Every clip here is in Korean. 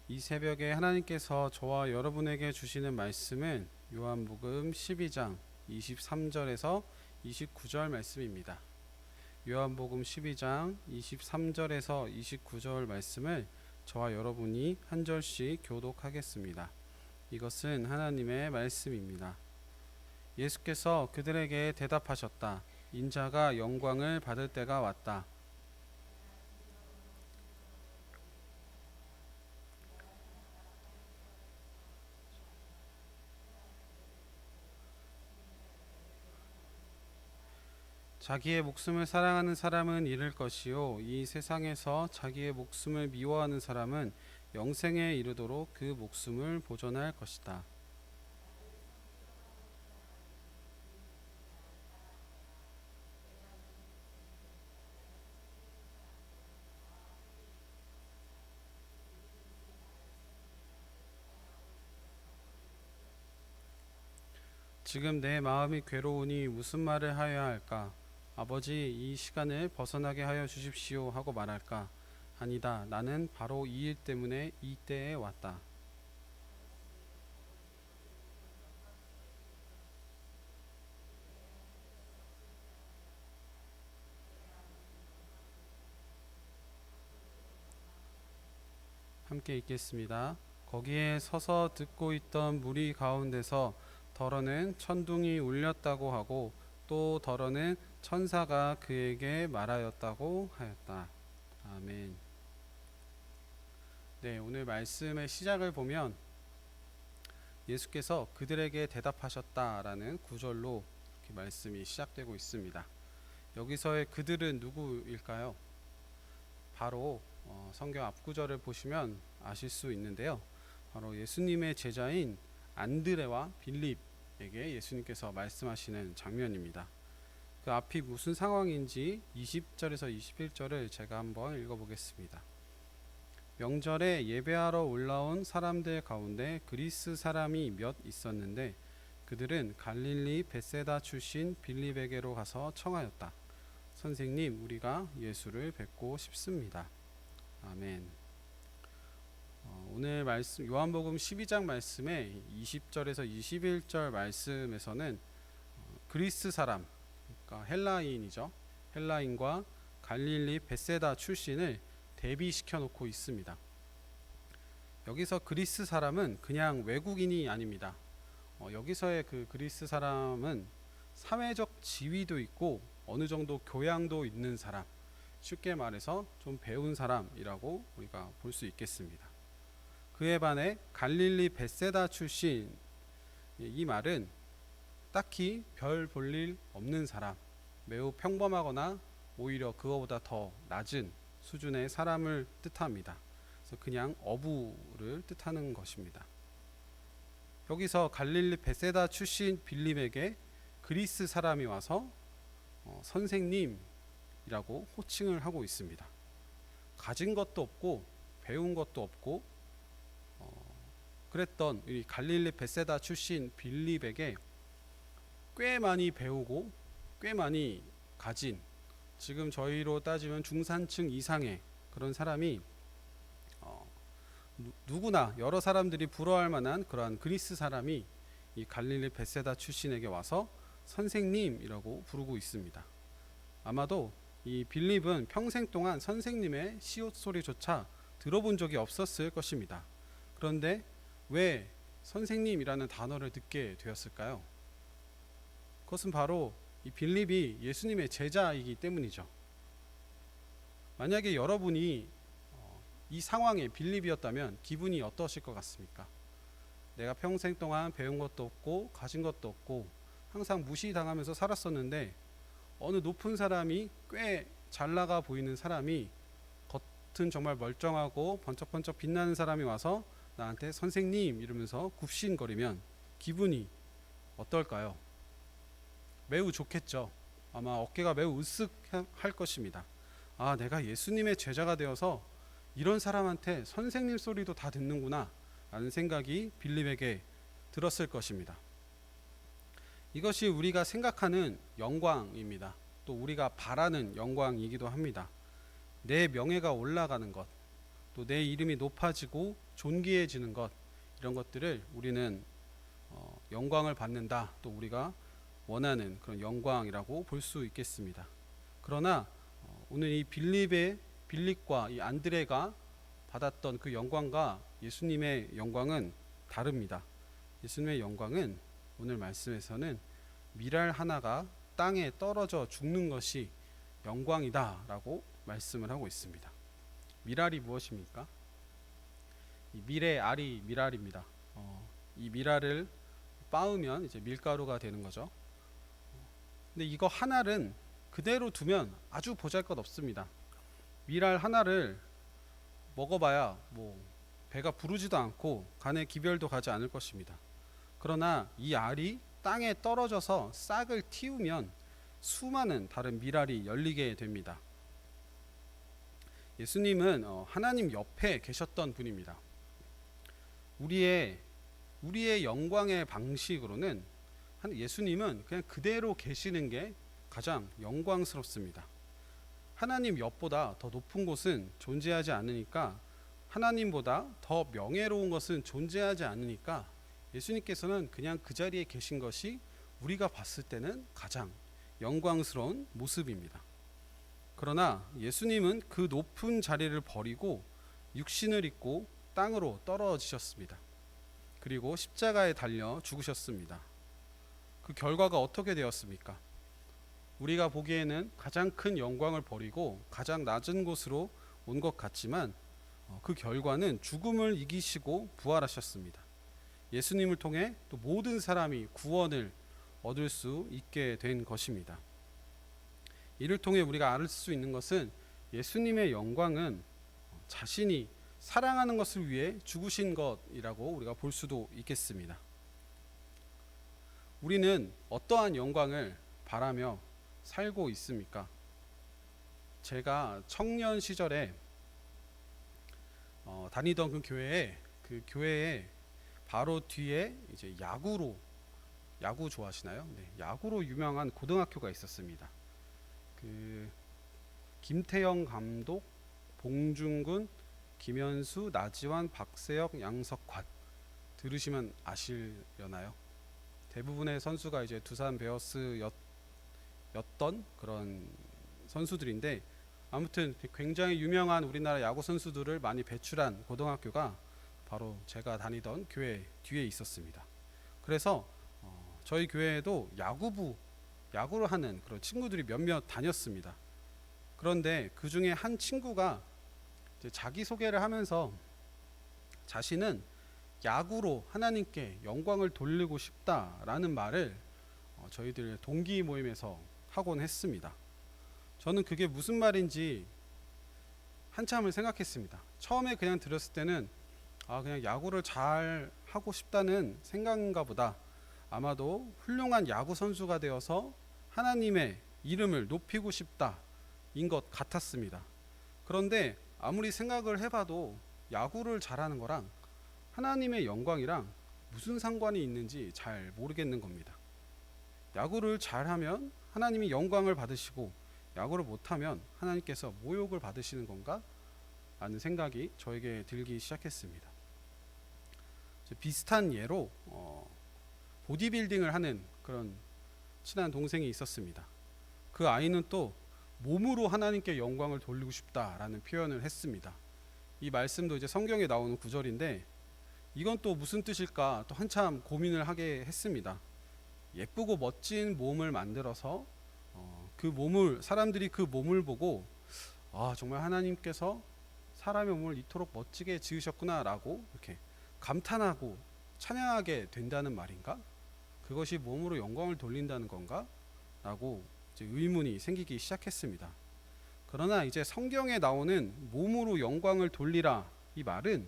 이 새벽에 하나님께서 저와 여러분에게 주시는 말씀은 요한복음 12장 23절에서 29절 말씀입니다. 요한복음 12장 23절에서 29절 말씀을 저와 여러분이 한 절씩 교독하겠습니다. 이것은 하나님의 말씀입니다. 예수께서 그들에게 대답하셨다. 인자가 영광을 받을 때가 왔다. 자기의 목숨을 사랑하는 사람은 잃을 것이요 이 세상에서 자기의 목숨을 미워하는 사람은 영생에 이르도록 그 목숨을 보존할 것이다. 지금 내 마음이 괴로우니 무슨 말을 하여야 할까? 아버지, 이 시간을 벗어나게 하여 주십시오 하고 말할까? 아니다. 나는 바로 이 일 때문에 이 때에 왔다. 함께 읽겠습니다. 거기에 서서 듣고 있던 무리 가운데서 더러는 천둥이 울렸다고 하고 또 더러는 천사가 그에게 말하였다고 하였다. 아멘. 네, 오늘 말씀의 시작을 보면 예수께서 그들에게 대답하셨다라는 구절로 이렇게 말씀이 시작되고 있습니다. 여기서의 그들은 누구일까요? 바로 성경 앞구절을 보시면 아실 수 있는데요. 바로 예수님의 제자인 안드레와 빌립에게 예수님께서 말씀하시는 장면입니다. 그 앞이 무슨 상황인지 20절에서 21절을 제가 한번 읽어보겠습니다. 명절에 예배하러 올라온 사람들 가운데 그리스 사람이 몇 있었는데 그들은 갈릴리 벳세다 출신 빌립에게로 가서 청하였다. 선생님, 우리가 예수를 뵙고 싶습니다. 아멘. 오늘 말씀 요한복음 12장 말씀의 20절에서 21절 말씀에서는 그리스 사람, 그러니까 헬라인이죠. 헬라인과 갈릴리 벳세다 출신을 대비시켜 놓고 있습니다. 여기서 그리스 사람은 그냥 외국인이 아닙니다. 여기서의 그 그리스 사람은 사회적 지위도 있고 어느 정도 교양도 있는 사람, 쉽게 말해서 좀 배운 사람이라고 우리가 볼 수 있겠습니다. 그에 반해 갈릴리 벳세다 출신, 이 말은 딱히 별 볼일 없는 사람, 매우 평범하거나 오히려 그거보다 더 낮은 수준의 사람을 뜻합니다. 그래서 그냥 어부를 뜻하는 것입니다. 여기서 갈릴리 벳세다 출신 빌립에게 그리스 사람이 와서 선생님이라고 호칭을 하고 있습니다. 가진 것도 없고 배운 것도 없고 그랬던 이 갈릴리 벳세다 출신 빌립에게 꽤 많이 배우고 꽤 많이 가진, 지금 저희로 따지면 중산층 이상의 그런 사람이 누구나 여러 사람들이 부러워할 만한 그러한 그리스 사람이 이 갈릴리 벳세다 출신에게 와서 선생님이라고 부르고 있습니다. 아마도 이 빌립은 평생 동안 선생님의 시옷 소리조차 들어본 적이 없었을 것입니다. 그런데 왜 선생님이라는 단어를 듣게 되었을까요? 그것은 바로 이 빌립이 예수님의 제자이기 때문이죠. 만약에 여러분이 이 상황에 빌립이었다면 기분이 어떠실 것 같습니까? 내가 평생 동안 배운 것도 없고 가진 것도 없고 항상 무시당하면서 살았었는데 어느 높은 사람이, 꽤 잘나가 보이는 사람이, 겉은 정말 멀쩡하고 번쩍번쩍 빛나는 사람이 와서 나한테 선생님 이러면서 굽신거리면 기분이 어떨까요? 매우 좋겠죠. 아마 어깨가 매우 으쓱할 것입니다. 아, 내가 예수님의 제자가 되어서 이런 사람한테 선생님 소리도 다 듣는구나 라는 생각이 빌립에게 들었을 것입니다. 이것이 우리가 생각하는 영광입니다. 또 우리가 바라는 영광이기도 합니다. 내 명예가 올라가는 것, 또 내 이름이 높아지고 존귀해지는 것, 이런 것들을 우리는 영광을 받는다, 또 우리가 원하는 그런 영광이라고 볼 수 있겠습니다. 그러나 오늘 이 빌립과 이 안드레가 받았던 그 영광과 예수님의 영광은 다릅니다. 예수님의 영광은 오늘 말씀에서는 밀알 하나가 땅에 떨어져 죽는 것이 영광이다 라고 말씀을 하고 있습니다. 밀알이 무엇입니까? 이 밀의 알이 밀알입니다. 이 밀알을 빻으면 이제 밀가루가 되는 거죠. 근데 이거 하나는 그대로 두면 아주 보잘것없습니다. 밀알 하나를 먹어봐야 뭐 배가 부르지도 않고 간에 기별도 가지 않을 것입니다. 그러나 이 알이 땅에 떨어져서 싹을 틔우면 수많은 다른 밀알이 열리게 됩니다. 예수님은 하나님 옆에 계셨던 분입니다. 우리의 영광의 방식으로는 예수님은 그냥 그대로 계시는 게 가장 영광스럽습니다. 하나님 옆보다 더 높은 곳은 존재하지 않으니까, 하나님보다 더 명예로운 것은 존재하지 않으니까 예수님께서는 그냥 그 자리에 계신 것이 우리가 봤을 때는 가장 영광스러운 모습입니다. 그러나 예수님은 그 높은 자리를 버리고 육신을 입고 땅으로 떨어지셨습니다. 그리고 십자가에 달려 죽으셨습니다. 그 결과가 어떻게 되었습니까? 우리가 보기에는 가장 큰 영광을 버리고 가장 낮은 곳으로 온 것 같지만 그 결과는 죽음을 이기시고 부활하셨습니다. 예수님을 통해 또 모든 사람이 구원을 얻을 수 있게 된 것입니다. 이를 통해 우리가 알 수 있는 것은 예수님의 영광은 자신이 사랑하는 것을 위해 죽으신 것이라고 우리가 볼 수도 있겠습니다. 우리는 어떠한 영광을 바라며 살고 있습니까? 제가 청년 시절에 다니던 그 교회에 바로 뒤에 이제 야구 좋아하시나요? 네, 야구로 유명한 고등학교가 있었습니다. 그 김태형 감독, 봉중근, 김현수, 나지완, 박세혁, 양석환 들으시면 아시려나요? 대부분의 선수가 이제 두산 베어스였던 그런 선수들인데, 아무튼 굉장히 유명한 우리나라 야구 선수들을 많이 배출한 고등학교가 바로 제가 다니던 교회 뒤에 있었습니다. 그래서 저희 교회에도 야구를 하는 그런 친구들이 몇몇 다녔습니다. 그런데 그 중에 한 친구가 이제 자기소개를 하면서 자신은 야구로 하나님께 영광을 돌리고 싶다라는 말을 저희들 동기 모임에서 하곤 했습니다. 저는 그게 무슨 말인지 한참을 생각했습니다. 처음에 그냥 들었을 때는 그냥 야구를 잘 하고 싶다는 생각인가 보다, 아마도 훌륭한 야구 선수가 되어서 하나님의 이름을 높이고 싶다인 것 같았습니다. 그런데 아무리 생각을 해봐도 야구를 잘하는 거랑 하나님의 영광이랑 무슨 상관이 있는지 잘 모르겠는 겁니다. 야구를 잘하면 하나님이 영광을 받으시고 야구를 못하면 하나님께서 모욕을 받으시는 건가? 라는 생각이 저에게 들기 시작했습니다. 비슷한 예로 보디빌딩을 하는 그런 친한 동생이 있었습니다. 그 아이는 또 몸으로 하나님께 영광을 돌리고 싶다라는 표현을 했습니다. 이 말씀도 이제 성경에 나오는 구절인데, 이건 또 무슨 뜻일까 또 한참 고민을 하게 했습니다. 예쁘고 멋진 몸을 만들어서 사람들이 그 몸을 보고 정말 하나님께서 사람의 몸을 이토록 멋지게 지으셨구나라고 이렇게 감탄하고 찬양하게 된다는 말인가? 그것이 몸으로 영광을 돌린다는 건가? 라고 이제 의문이 생기기 시작했습니다. 그러나 이제 성경에 나오는 몸으로 영광을 돌리라, 이 말은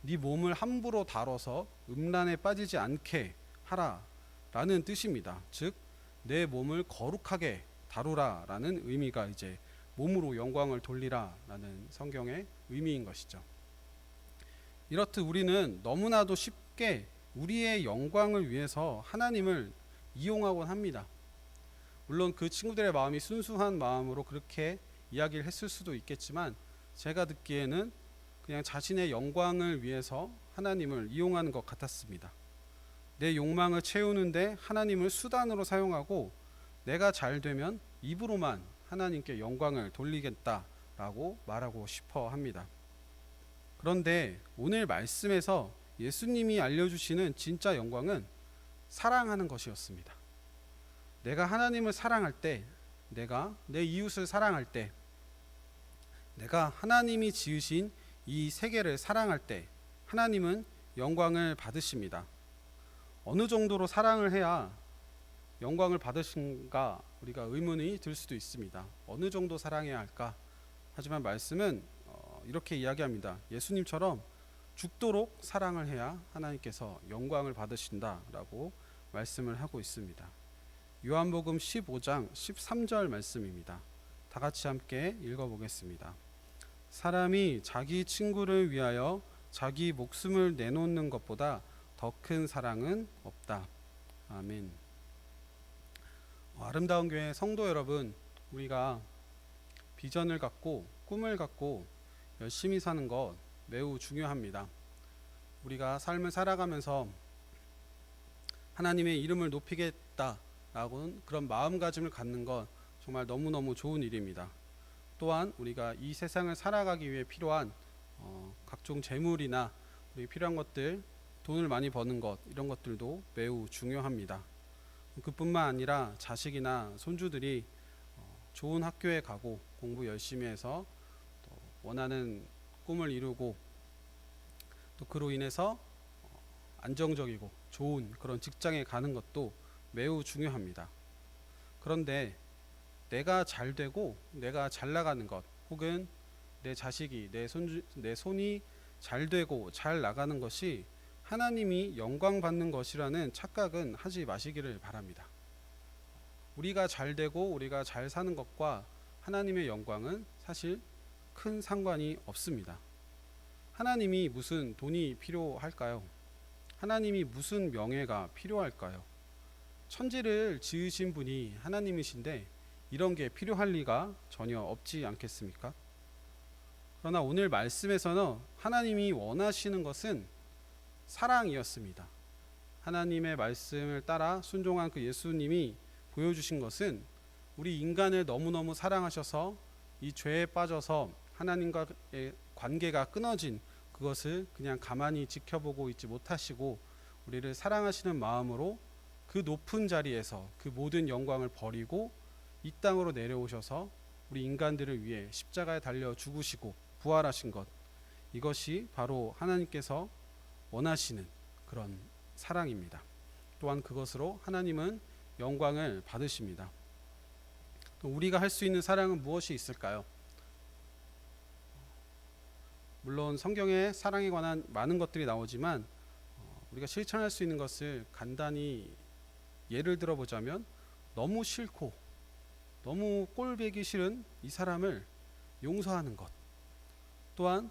네 몸을 함부로 다뤄서 음란에 빠지지 않게 하라 라는 뜻입니다. 즉 내 몸을 거룩하게 다루라 라는 의미가 이제 몸으로 영광을 돌리라 라는 성경의 의미인 것이죠. 이렇듯 우리는 너무나도 쉽게 우리의 영광을 위해서 하나님을 이용하곤 합니다. 물론 그 친구들의 마음이 순수한 마음으로 그렇게 이야기를 했을 수도 있겠지만, 제가 듣기에는 그냥 자신의 영광을 위해서 하나님을 이용하는 것 같았습니다. 내 욕망을 채우는데 하나님을 수단으로 사용하고 내가 잘 되면 입으로만 하나님께 영광을 돌리겠다라고 말하고 싶어 합니다. 그런데 오늘 말씀에서 예수님이 알려주시는 진짜 영광은 사랑하는 것이었습니다. 내가 하나님을 사랑할 때, 내가 내 이웃을 사랑할 때, 내가 하나님이 지으신 이 세계를 사랑할 때 하나님은 영광을 받으십니다. 어느 정도로 사랑을 해야 영광을 받으신가 우리가 의문이 들 수도 있습니다. 어느 정도 사랑해야 할까? 하지만 말씀은 이렇게 이야기합니다. 예수님처럼 죽도록 사랑을 해야 하나님께서 영광을 받으신다라고 말씀을 하고 있습니다. 요한복음 15장 13절 말씀입니다. 다 같이 함께 읽어보겠습니다. 사람이 자기 친구를 위하여 자기 목숨을 내놓는 것보다 더 큰 사랑은 없다. 아멘. 아름다운 교회 성도 여러분, 우리가 비전을 갖고 꿈을 갖고 열심히 사는 것 매우 중요합니다. 우리가 삶을 살아가면서 하나님의 이름을 높이겠다라고 그런 마음가짐을 갖는 것 정말 너무너무 좋은 일입니다. 또한 우리가 이 세상을 살아가기 위해 필요한 각종 재물이나 우리 필요한 것들, 돈을 많이 버는 것, 이런 것들도 매우 중요합니다. 그뿐만 아니라 자식이나 손주들이 좋은 학교에 가고 공부 열심히 해서 또 원하는 꿈을 이루고 또 그로 인해서 안정적이고 좋은 그런 직장에 가는 것도 매우 중요합니다. 그런데 내가 잘 되고 내가 잘 나가는 것, 혹은 내 자식이, 내 손이 잘 되고 잘 나가는 것이 하나님이 영광 받는 것이라는 착각은 하지 마시기를 바랍니다. 우리가 잘 되고 우리가 잘 사는 것과 하나님의 영광은 사실 큰 상관이 없습니다. 하나님이 무슨 돈이 필요할까요? 하나님이 무슨 명예가 필요할까요? 천지를 지으신 분이 하나님이신데 이런 게 필요할 리가 전혀 없지 않겠습니까? 그러나 오늘 말씀에서는 하나님이 원하시는 것은 사랑이었습니다. 하나님의 말씀을 따라 순종한 그 예수님이 보여주신 것은 우리 인간을 너무너무 사랑하셔서 이 죄에 빠져서 하나님과의 관계가 끊어진 그것을 그냥 가만히 지켜보고 있지 못하시고 우리를 사랑하시는 마음으로 그 높은 자리에서 그 모든 영광을 버리고 이 땅으로 내려오셔서 우리 인간들을 위해 십자가에 달려 죽으시고 부활하신 것, 이것이 바로 하나님께서 원하시는 그런 사랑입니다. 또한 그것으로 하나님은 영광을 받으십니다. 또 우리가 할 수 있는 사랑은 무엇이 있을까요? 물론 성경에 사랑에 관한 많은 것들이 나오지만 우리가 실천할 수 있는 것을 간단히 예를 들어보자면 너무 싫고 너무 꼴보기 싫은 이 사람을 용서하는 것, 또한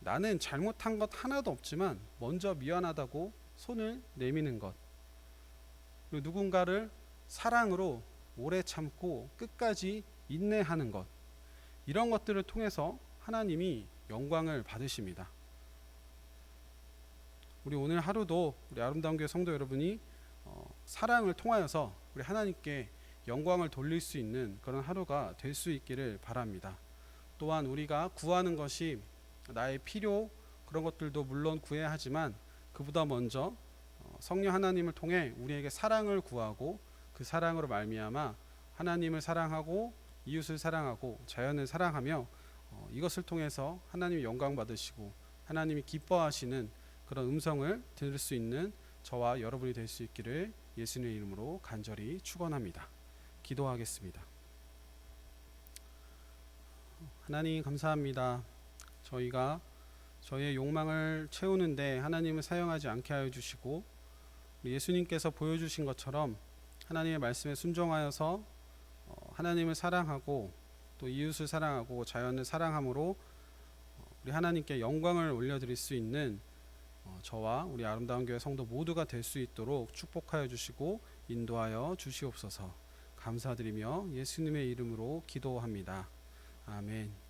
나는 잘못한 것 하나도 없지만 먼저 미안하다고 손을 내미는 것, 그리고 누군가를 사랑으로 오래 참고 끝까지 인내하는 것, 이런 것들을 통해서 하나님이 영광을 받으십니다. 우리 오늘 하루도 우리 아름다운 교회 성도 여러분이 사랑을 통하여서 우리 하나님께 영광을 돌릴 수 있는 그런 하루가 될 수 있기를 바랍니다. 또한 우리가 구하는 것이 나의 필요, 그런 것들도 물론 구해야 하지만 그보다 먼저 성령 하나님을 통해 우리에게 사랑을 구하고 그 사랑으로 말미암아 하나님을 사랑하고 이웃을 사랑하고 자연을 사랑하며 이것을 통해서 하나님이 영광 받으시고 하나님이 기뻐하시는 그런 음성을 들을 수 있는 저와 여러분이 될 수 있기를 예수님의 이름으로 간절히 축원합니다. 기도하겠습니다. 하나님 감사합니다. 저희가 저희의 욕망을 채우는데 하나님을 사용하지 않게 하여 주시고 예수님께서 보여주신 것처럼 하나님의 말씀에 순종하여서 하나님을 사랑하고 또 이웃을 사랑하고 자연을 사랑함으로 우리 하나님께 영광을 올려드릴 수 있는 저와 우리 아름다운 교회 성도 모두가 될 수 있도록 축복하여 주시고 인도하여 주시옵소서. 감사드리며 예수님의 이름으로 기도합니다. 아멘.